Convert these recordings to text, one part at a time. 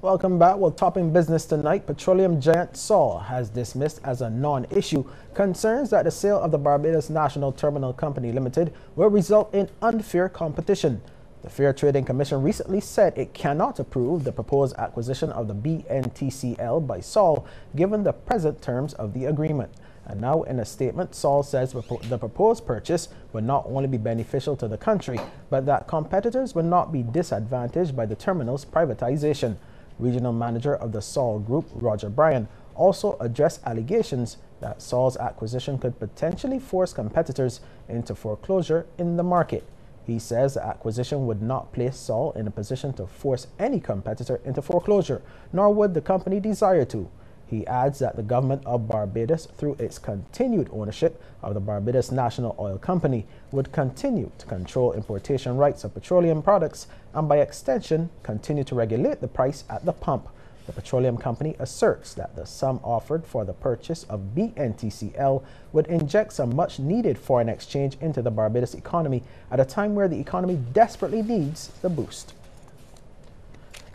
Welcome back. Well, topping business tonight, petroleum giant Sol has dismissed as a non-issue concerns that the sale of the Barbados National Terminal Company Limited will result in unfair competition. The Fair Trading Commission recently said it cannot approve the proposed acquisition of the BNTCL by Sol given the present terms of the agreement. And now in a statement, Sol says the proposed purchase would not only be beneficial to the country, but that competitors would not be disadvantaged by the terminal's privatization. Regional manager of the Sol Group, Roger Bryan, also addressed allegations that Sol's acquisition could potentially force competitors into foreclosure in the market. He says the acquisition would not place Sol in a position to force any competitor into foreclosure, nor would the company desire to. He adds that the government of Barbados, through its continued ownership of the Barbados National Oil Company, would continue to control importation rights of petroleum products and, by extension, continue to regulate the price at the pump. The petroleum company asserts that the sum offered for the purchase of BNTCL would inject some much-needed foreign exchange into the Barbados economy at a time where the economy desperately needs the boost.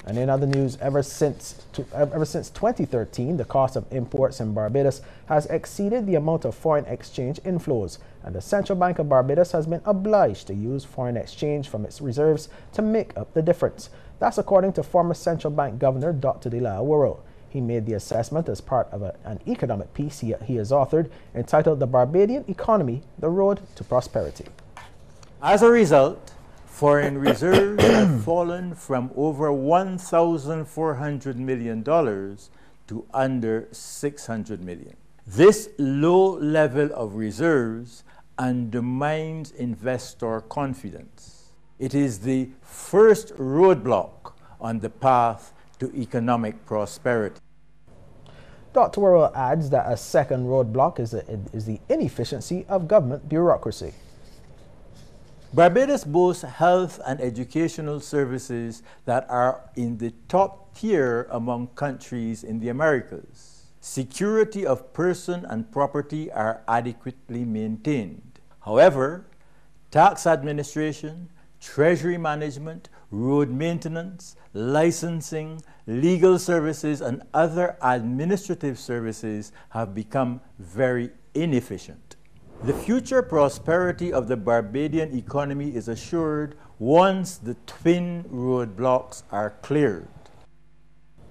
And in other news, ever since 2013, the cost of imports in Barbados has exceeded the amount of foreign exchange inflows, and the Central Bank of Barbados has been obliged to use foreign exchange from its reserves to make up the difference. That's according to former Central Bank Governor Dr. Delisle Worrell. He made the assessment as part of an economic piece he has authored entitled The Barbadian Economy, The Road to Prosperity. As a result, foreign reserves have fallen from over $1,400 million to under $600 million. This low level of reserves undermines investor confidence. It is the first roadblock on the path to economic prosperity. Dr. Worrell adds that a second roadblock is the inefficiency of government bureaucracy. Barbados boasts health and educational services that are in the top tier among countries in the Americas. Security of person and property are adequately maintained. However, tax administration, treasury management, road maintenance, licensing, legal services, and other administrative services have become very inefficient. The future prosperity of the Barbadian economy is assured once the twin roadblocks are cleared.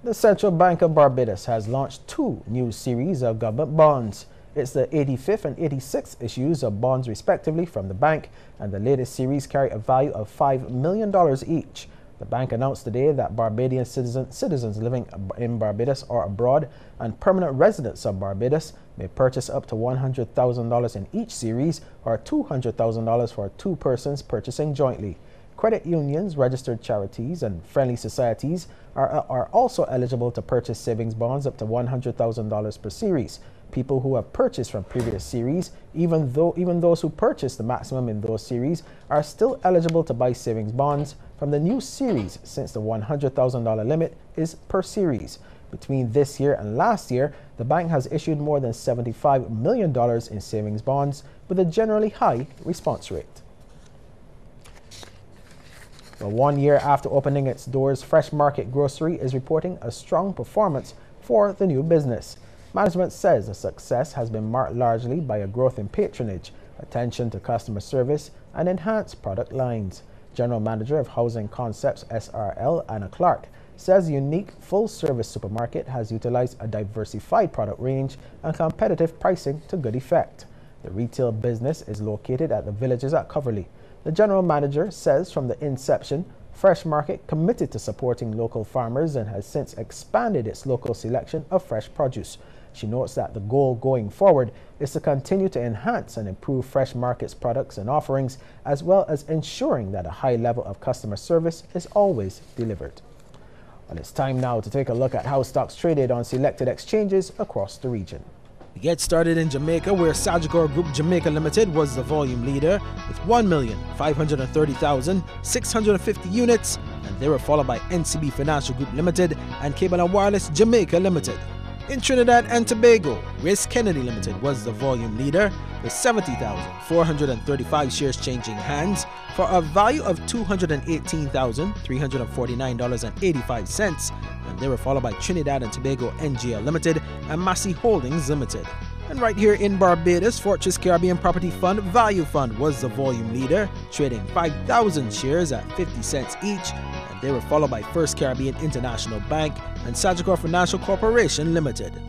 The Central Bank of Barbados has launched two new series of government bonds. It's the 85th and 86th issues of bonds respectively from the bank, and the latest series carry a value of $5 million each. The bank announced today that Barbadian citizens living in Barbados or abroad and permanent residents of Barbados may purchase up to $100,000 in each series or $200,000 for two persons purchasing jointly. Credit unions, registered charities, and friendly societies are also eligible to purchase savings bonds up to $100,000 per series. People who have purchased from previous series, even those who purchased the maximum in those series, are still eligible to buy savings bonds from the new series since the $100,000 limit is per series. Between this year and last year, the bank has issued more than $75 million in savings bonds with a generally high response rate. Well, 1 year after opening its doors, Fresh Market Grocery is reporting a strong performance for the new business. Management says the success has been marked largely by a growth in patronage, attention to customer service, and enhanced product lines. General Manager of Housing Concepts SRL, Anna Clark, says the unique full-service supermarket has utilized a diversified product range and competitive pricing to good effect. The retail business is located at the Villages at Coverley. The General Manager says from the inception, Fresh Market committed to supporting local farmers and has since expanded its local selection of fresh produce. She notes that the goal going forward is to continue to enhance and improve Fresh Market's products and offerings, as well as ensuring that a high level of customer service is always delivered. Well, it's time now to take a look at how stocks traded on selected exchanges across the region. We get started in Jamaica, where Sagicor Group Jamaica Limited was the volume leader with 1,530,650 units, and they were followed by NCB Financial Group Limited and Cable & Wireless Jamaica Limited. In Trinidad and Tobago, Grace Kennedy Limited was the volume leader with 70,435 shares changing hands for a value of $218,349.85, and they were followed by Trinidad and Tobago NGL Limited and Massey Holdings Limited. And right here in Barbados, Fortress Caribbean Property Fund Value Fund was the volume leader, trading 5,000 shares at 50 cents each, and they were followed by First Caribbean International Bank and Sagicor Financial Corporation Limited.